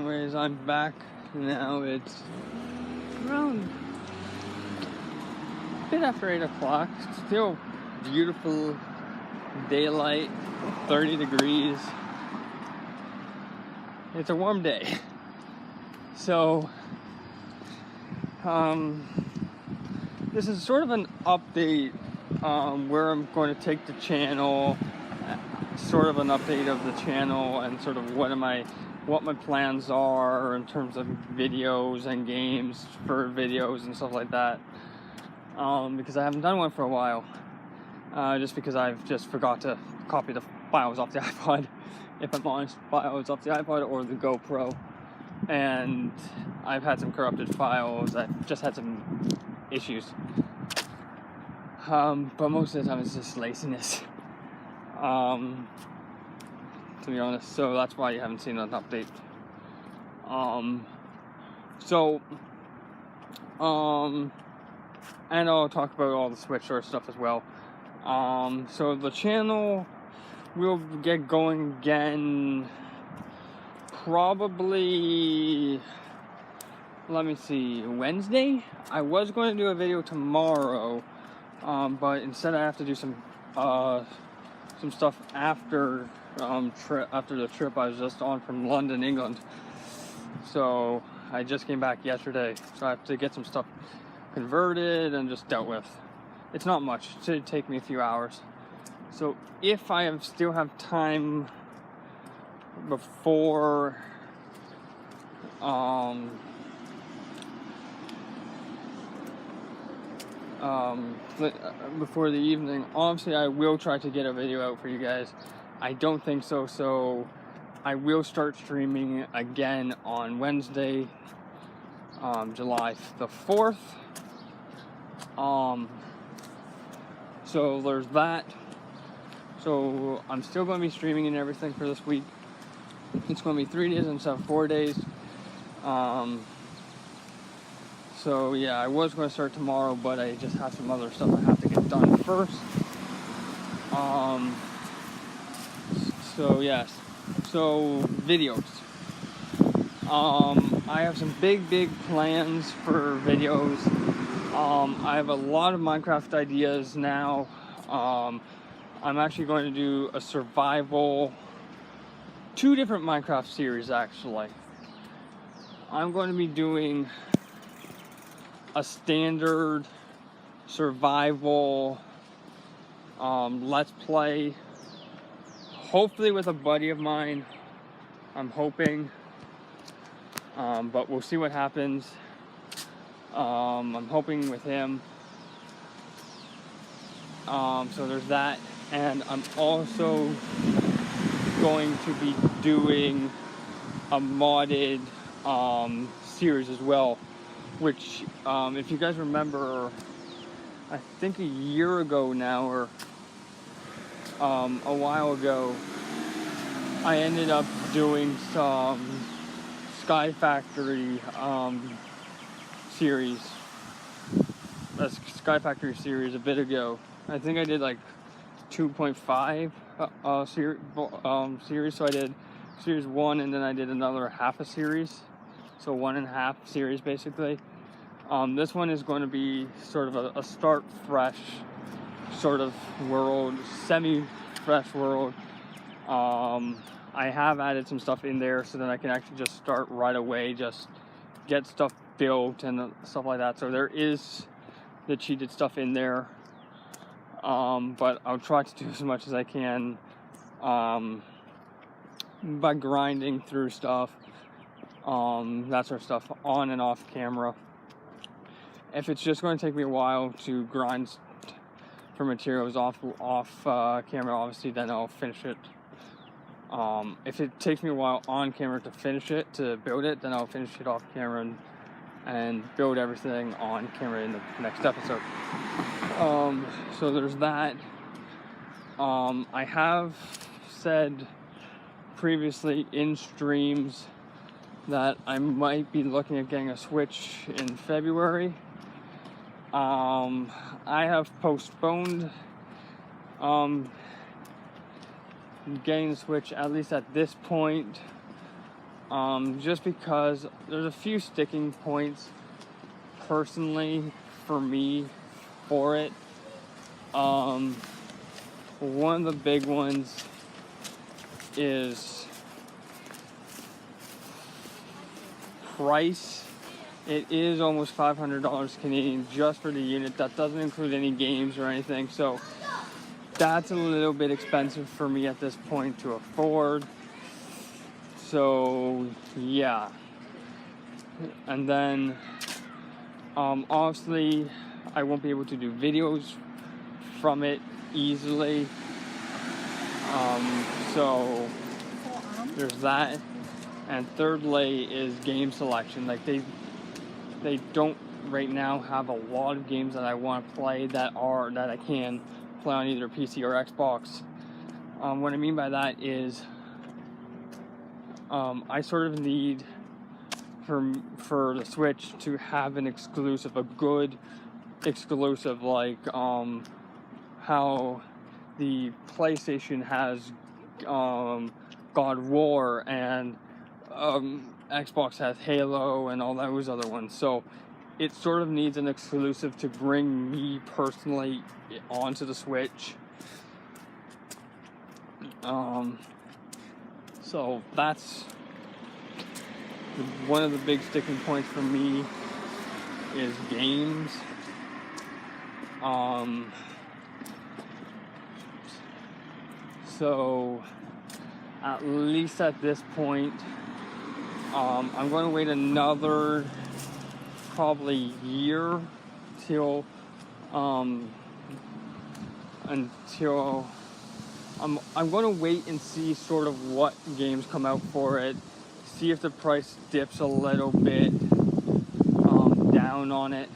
anyways, I'm back now. It's around a bit after 8 o'clock. Still beautiful daylight, 30 degrees. It's a warm day. So, this is sort of an update where I'm going to take the channel, sort of an update of the channel and sort of what my plans are in terms of videos and games for videos and stuff like that, because I haven't done one for a while, just because I've just forgot to copy the files off the iPod, if I'm honest, files off the iPod or the GoPro, and I've had some corrupted files. I've just had some issues, but most of the time it's just laziness, to be honest. So that's why you haven't seen an update. And I'll talk about all the Switch sort of stuff as well. So the channel will get going again probably, let me see, Wednesday. I was going to do a video tomorrow, but instead I have to do some stuff after the trip I was just on from London, England. So I just came back yesterday, so I have to get some stuff converted and just dealt with. It's not much. It should take me a few hours. So if I still have time before before the evening, obviously I will try to get a video out for you guys. I don't think so, so I will start streaming again on Wednesday, July the 4th. So there's that. So I'm still going to be streaming and everything for this week. It's going to be 3 days instead of 4 days. So yeah, I was going to start tomorrow, but I just have some other stuff I have to get done first. So yes, so videos. I have some big plans for videos. I have a lot of Minecraft ideas now. I'm actually going to do a survival, 2 different Minecraft series actually. I'm going to be doing a standard survival let's play, hopefully with a buddy of mine, I'm hoping, but we'll see what happens. I'm hoping with him. So there's that, and I'm also going to be doing a modded series as well, which if you guys remember, I think a year ago now, or a while ago, I ended up doing some Sky Factory series, a Sky Factory series a bit ago. I think I did like 2.5 series, so I did series 1 and then I did another half a series, so 1.5 series basically. This one is going to be sort of a start fresh sort of world, semi-fresh world. I have added some stuff in there so that I can actually just start right away, just get stuff built and stuff like that. So there is the cheated stuff in there, but I'll try to do as much as I can by grinding through stuff, that sort of stuff, on and off camera. If it's just going to take me a while to grind for materials off camera, obviously, then I'll finish it. If it takes me a while on camera to finish it, to build it, then I'll finish it off camera and build everything on camera in the next episode. So there's that. I have said previously in streams that I might be looking at getting a Switch in February. I have postponed getting the Switch, at least at this point, just because there's a few sticking points personally for me for it. One of the big ones is price. It is almost $500 Canadian just for the unit. That doesn't include any games or anything, so that's a little bit expensive for me at this point to afford. So yeah, and then obviously I won't be able to do videos from it easily, so there's that. And thirdly is game selection. Like they don't right now have a lot of games that I want to play that I can play on either PC or Xbox. What I mean by that is I sort of need for the Switch to have an exclusive, a good exclusive, like how the PlayStation has God of War, and Xbox has Halo and all those other ones. So it sort of needs an exclusive to bring me personally onto the Switch. So that's one of the big sticking points for me is games. So at least at this point, I'm going to wait another probably year until I'm going to wait and see sort of what games come out for it, see if the price dips a little bit down on it,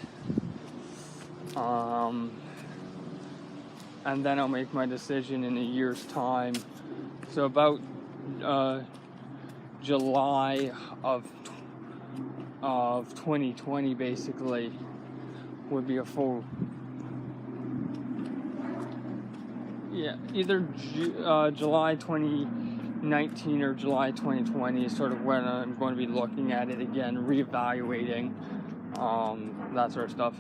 and then I'll make my decision in a year's time. So about July of 2020 basically would be a full, either July 2019 or July 2020 is sort of when I'm going to be looking at it again, reevaluating, that sort of stuff.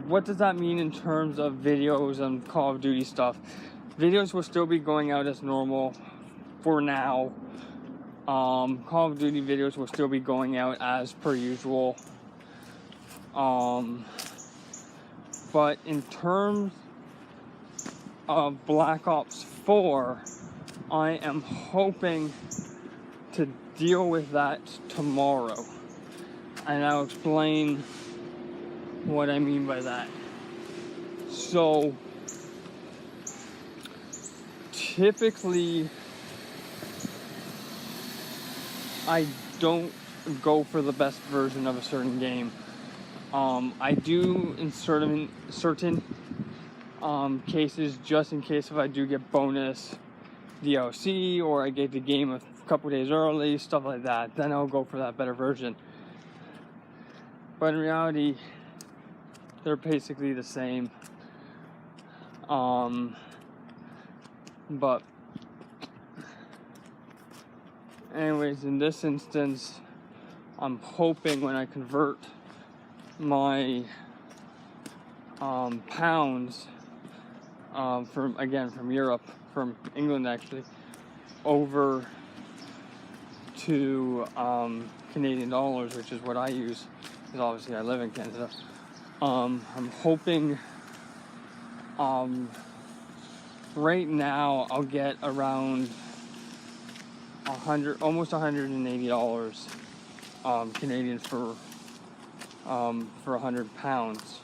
What does that mean in terms of videos and Call of Duty stuff? Videos will still be going out as normal for now. Call of Duty videos will still be going out as per usual. But in terms of Black Ops 4, I am hoping to deal with that tomorrow. And I'll explain what I mean by that. So, typically, I don't go for the best version of a certain game. I do in certain cases, just in case if I do get bonus DLC or I get the game a couple days early, stuff like that, then I'll go for that better version. But in reality, they're basically the same. But anyways, in this instance, I'm hoping when I convert my pounds from Europe, from England actually, over to Canadian dollars, which is what I use, because obviously I live in Canada. I'm hoping right now I'll get around almost $180 Canadian for 100 pounds,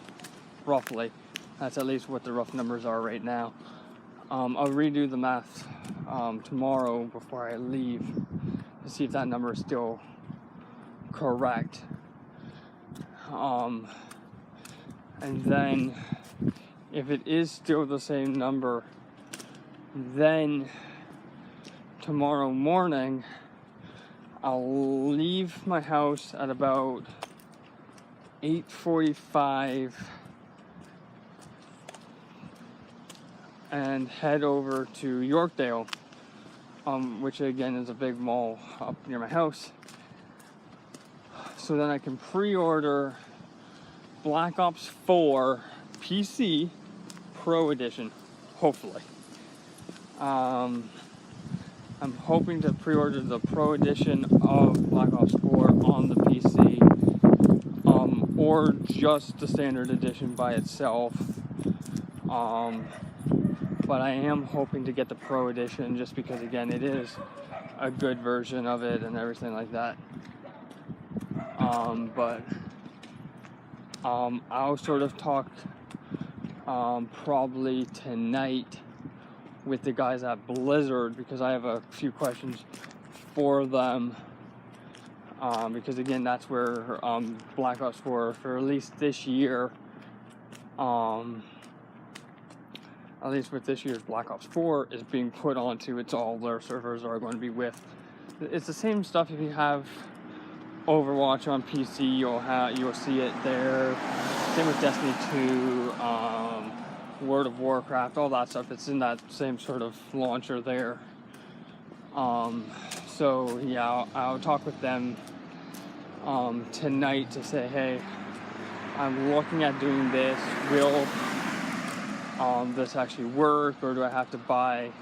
roughly. That's at least what the rough numbers are right now. I'll redo the math tomorrow before I leave to see if that number is still correct. And then if it is still the same number, then tomorrow morning I'll leave my house at about 8:45 and head over to Yorkdale which again is a big mall up near my house. So then I can pre-order Black Ops 4 PC Pro Edition, hopefully. I'm hoping to pre-order the Pro Edition of Black Ops 4 on the PC, or just the Standard Edition by itself. But I am hoping to get the Pro Edition just because, again, it is a good version of it and everything like that. I'll sort of talk probably tonight with the guys at Blizzard, because I have a few questions for them. Because again, that's where Black Ops 4 for at least this year, at least with this year's Black Ops 4, is being put onto. It's all their servers are going to be with. It's the same stuff. If you have Overwatch on PC, you'll see it there. Same with Destiny 2, World of Warcraft, all that stuff. It's in that same sort of launcher there. So yeah, I'll talk with them tonight to say, hey, I'm looking at doing this. Will this actually work, or do I have to buy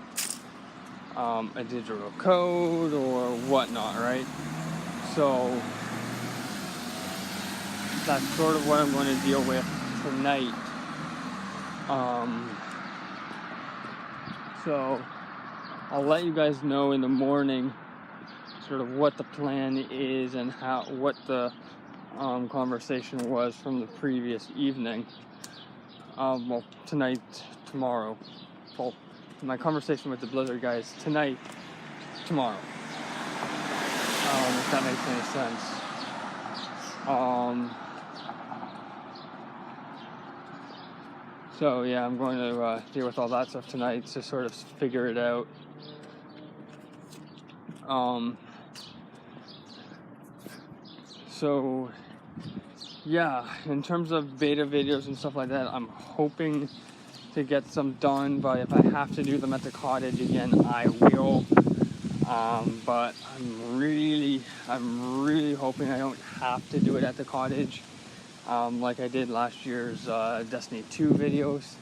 a digital code or whatnot, right? So that's sort of what I'm going to deal with tonight. So I'll let you guys know in the morning sort of what the plan is and what the conversation was from the previous evening. Well, tonight, tomorrow. Well, my conversation with the Blizzard guys tonight, tomorrow. If that makes any sense. So yeah, I'm going to deal with all that stuff tonight to sort of figure it out. So yeah, in terms of beta videos and stuff like that, I'm hoping to get some done, but if I have to do them at the cottage again, I will. But I'm really hoping I don't have to do it at the cottage, like I did last year's Destiny 2 videos.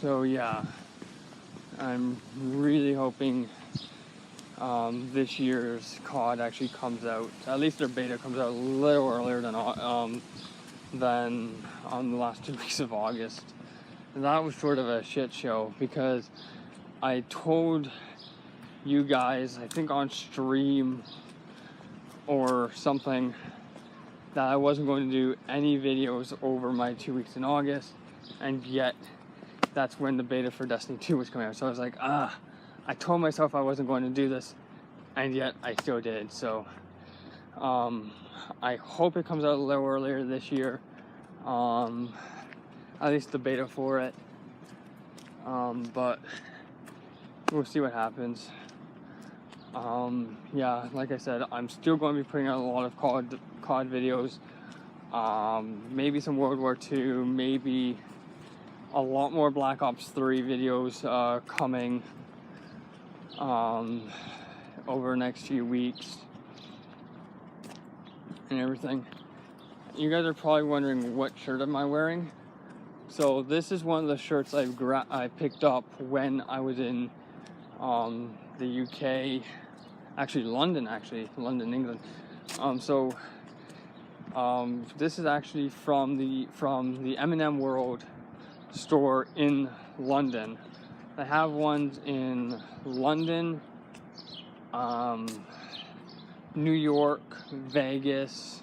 So yeah, I'm really hoping this year's COD actually comes out, at least their beta comes out a little earlier than on the last 2 weeks of August. And that was sort of a shit show, because I told you guys, I think on stream or something, that I wasn't going to do any videos over my 2 weeks in August, and yet that's when the beta for Destiny 2 was coming out. So I was like, I told myself I wasn't going to do this, and yet I still did. So I hope it comes out a little earlier this year, at least the beta for it, but we'll see what happens. Yeah, like I said, I'm still going to be putting out a lot of COD videos, maybe some World War II, maybe a lot more Black Ops 3 videos coming over the next few weeks and everything. You guys are probably wondering, what shirt am I wearing? So this is one of the shirts I picked up when I was in the UK, London, England. This is actually from the M&M World store in London. They have ones in London, New York, Vegas,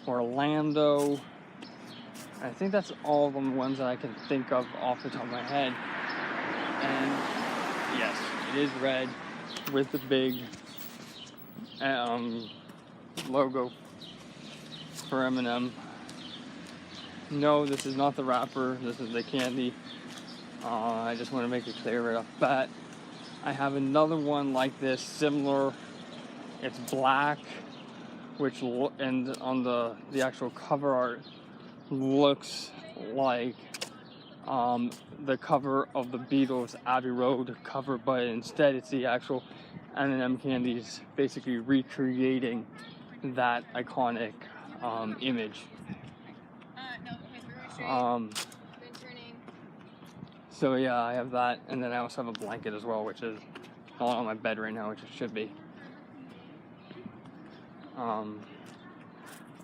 Orlando. I think that's all of them ones that I can think of off the top of my head. And yes, it is red with the big logo for M&M. No, this is not the wrapper. This is the candy. I just want to make it clear right off the bat. I have another one like this, similar. It's black, and on the actual cover art looks like the cover of the Beatles Abbey Road cover, but instead it's the actual M&M candies basically recreating that iconic image. So yeah, I have that, and then I also have a blanket as well, which is not on my bed right now, which it should be.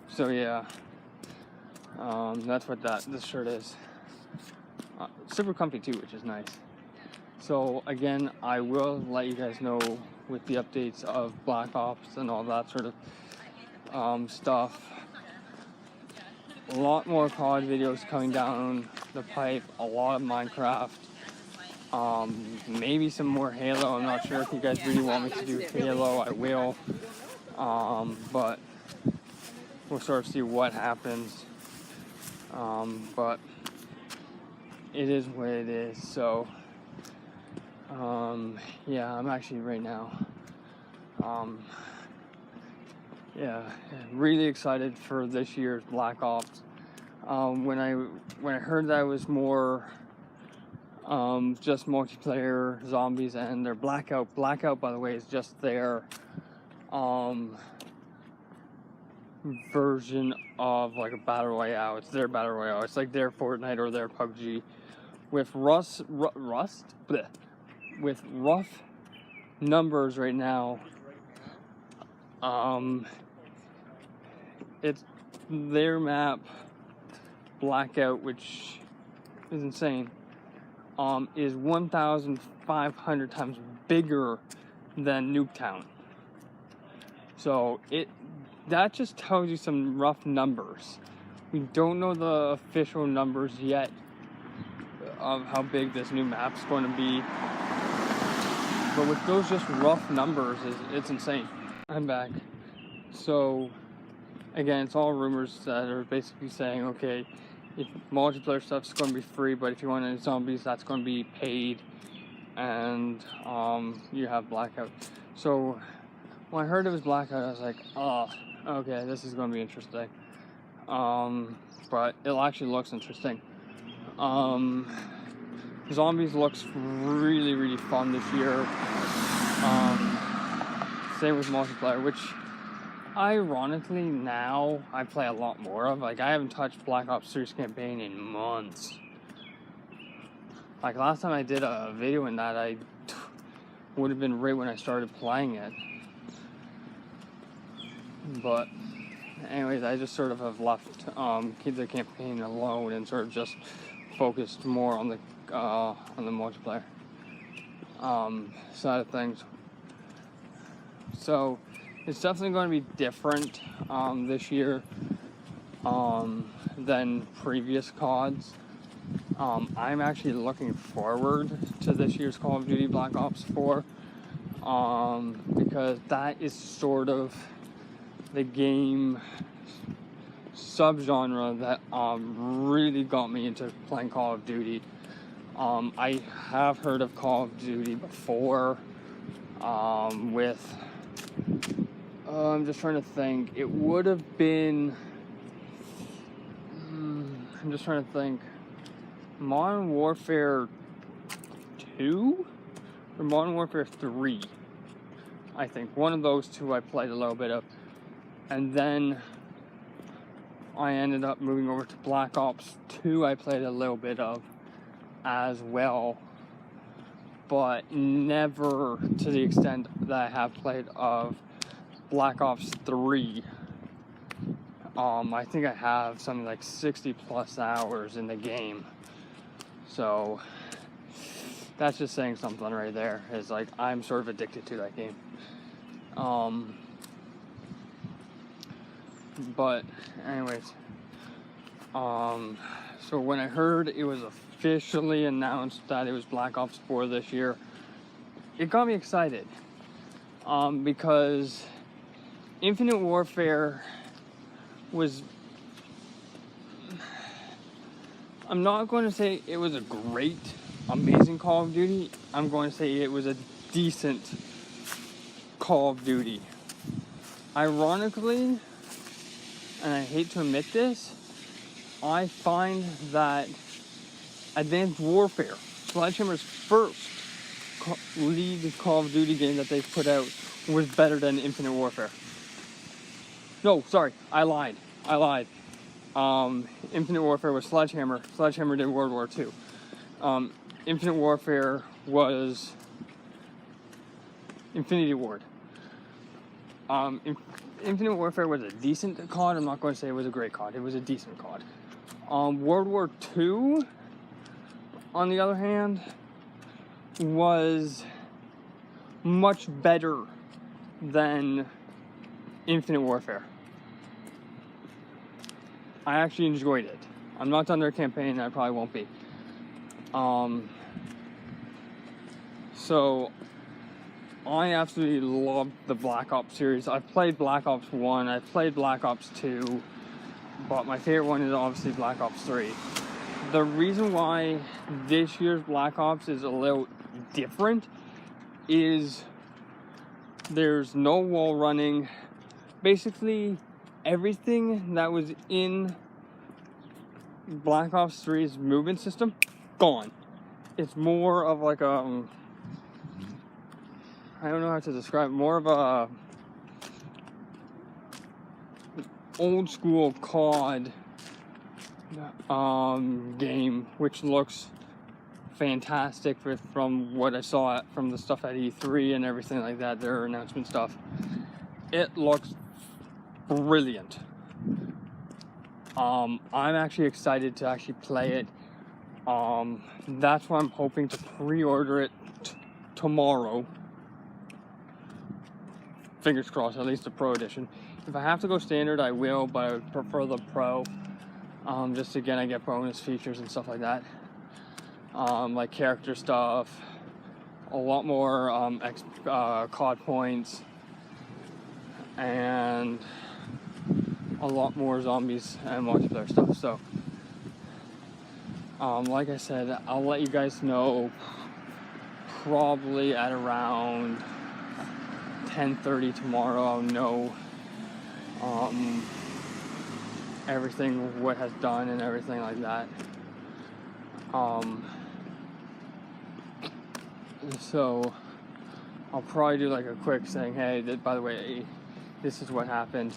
So yeah, that's what this shirt is. Super comfy too, which is nice. So again, I will let you guys know with the updates of Black Ops and all that sort of stuff. A lot more COD videos coming down the pipe, a lot of Minecraft, maybe some more Halo. I'm not sure if you guys really want me to do Halo, I will, but we'll sort of see what happens, but it is what it is. So yeah, I'm actually right now really excited for this year's Black Ops. When I heard that it was more just multiplayer zombies and their Blackout, by the way, is just their version of like a battle royale. It's their battle royale. It's like their Fortnite or their PUBG with with rough numbers right now. It's their map Blackout, which is insane, is 1,500 times bigger than Nuketown. So that just tells you some rough numbers. We don't know the official numbers yet of how big this new map's going to be, but with those just rough numbers, it's insane. I'm back. So again, it's all rumors that are basically saying, okay, if multiplayer stuff's going to be free, but if you want any zombies, that's going to be paid, and you have Blackout. So when I heard it was Blackout, I was like, oh, okay, this is going to be interesting. But it actually looks interesting. Zombies looks really, really fun this year. Same with multiplayer, which ironically now I play a lot more of. Like, I haven't touched Black Ops 3's campaign in months. Like, last time I did a video in that, I would have been right when I started playing it. But anyways, I just sort of have left keep the campaign alone and sort of just focused more on the multiplayer side of things. So it's definitely going to be different this year than previous CODs. I'm actually looking forward to this year's Call of Duty Black Ops 4 because that is sort of the game subgenre that really got me into playing Call of Duty. I have heard of Call of Duty before with I'm just trying to think. It would have been I'm just trying to think. Modern Warfare 2 or Modern Warfare 3. I think one of those two I played a little bit of, and then I ended up moving over to Black Ops 2. I played a little bit of as well, but never to the extent that I have played of Black Ops 3. I think I have something like 60 plus hours in the game. So that's just saying something right there. Is like I'm sort of addicted to that game. But anyways, so when I heard it was officially announced that it was Black Ops 4 this year, it got me excited. Because Infinite Warfare was, I'm not going to say it was a great, amazing Call of Duty. I'm going to say it was a decent Call of Duty. Ironically, and I hate to admit this, I find that Advanced Warfare, Sledgehammer's first lead Call of Duty game that they've put out, was better than Infinite Warfare. No, sorry, I lied. Infinite Warfare was Sledgehammer. Sledgehammer did World War II. Infinite Warfare was Infinity Ward. Infinite Warfare was a decent COD. I'm not going to say it was a great COD. It was a decent COD. World War II, on the other hand, was much better than Infinite Warfare. I actually enjoyed it. I'm not done their campaign, and I probably won't be. So I absolutely love the Black Ops series. I've played Black Ops 1, I've played Black Ops 2, but my favorite one is obviously Black Ops 3. The reason why this year's Black Ops is a little different is there's no wall running. Basically, everything that was in Black Ops 3's movement system, gone. It's more of like a, I don't know how to describe it, more of a old school COD game, which looks fantastic from what I saw from the stuff at E3 and everything like that, their announcement stuff. It looks brilliant. I'm actually excited to actually play it. That's why I'm hoping to pre-order it tomorrow. Fingers crossed, at least the Pro Edition. If I have to go standard, I will, but I would prefer the Pro. Just again, I get bonus features and stuff like that. Like character stuff, a lot more COD points, and a lot more zombies and multiplayer stuff. So, like I said, I'll let you guys know probably at around 10:30 tomorrow. I'll know everything, what has done and everything like that. So I'll probably do like a quick saying, hey, by the way, this is what happened,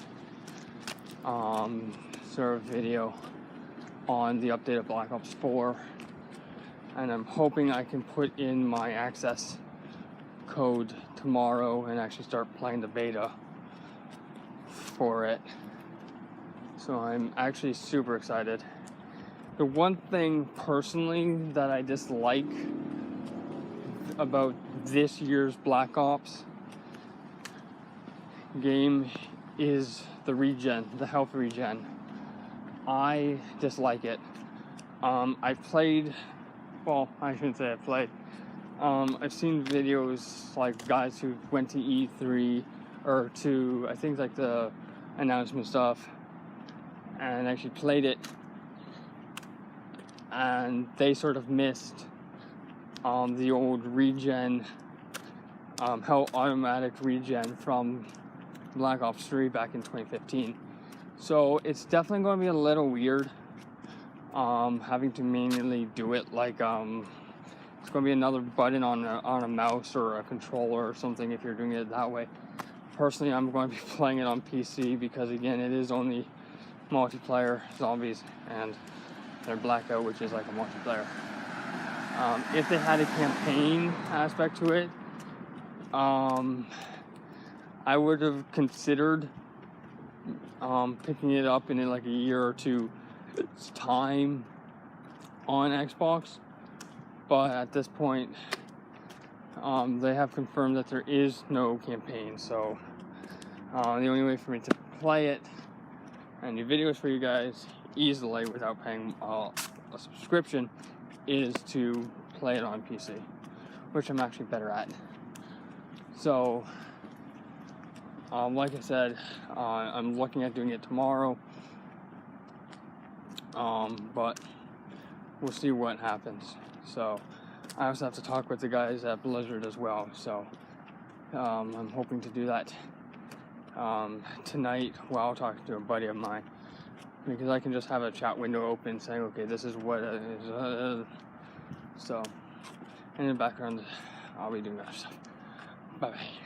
sort of video on the update of Black Ops 4, and I'm hoping I can put in my access code tomorrow and actually start playing the beta for it. So I'm actually super excited. The one thing personally that I dislike about this year's Black Ops game is the regen, the health regen. I dislike it. I played, well, I shouldn't say I played. I've seen videos like guys who went to E3 or to, I think, like the announcement stuff and actually played it, and they sort of missed the old regen, how automatic regen from Black Ops 3 back in 2015. So it's definitely going to be a little weird having to manually do it. Like it's going to be another button on a mouse or a controller or something if you're doing it that way. Personally, I'm going to be playing it on PC because, again, it is only multiplayer zombies and their Blackout, which is like a multiplayer. If they had a campaign aspect to it, I would have considered picking it up in like a year or two time on Xbox, but at this point they have confirmed that there is no campaign. So the only way for me to play it and do videos for you guys easily without paying a subscription is to play it on PC, which I'm actually better at. So like I said, I'm looking at doing it tomorrow, but we'll see what happens. So I also have to talk with the guys at Blizzard as well, so I'm hoping to do that tonight while talking to a buddy of mine, because I can just have a chat window open saying, okay, this is what it is, So, in the background, I'll be doing other stuff. Bye bye.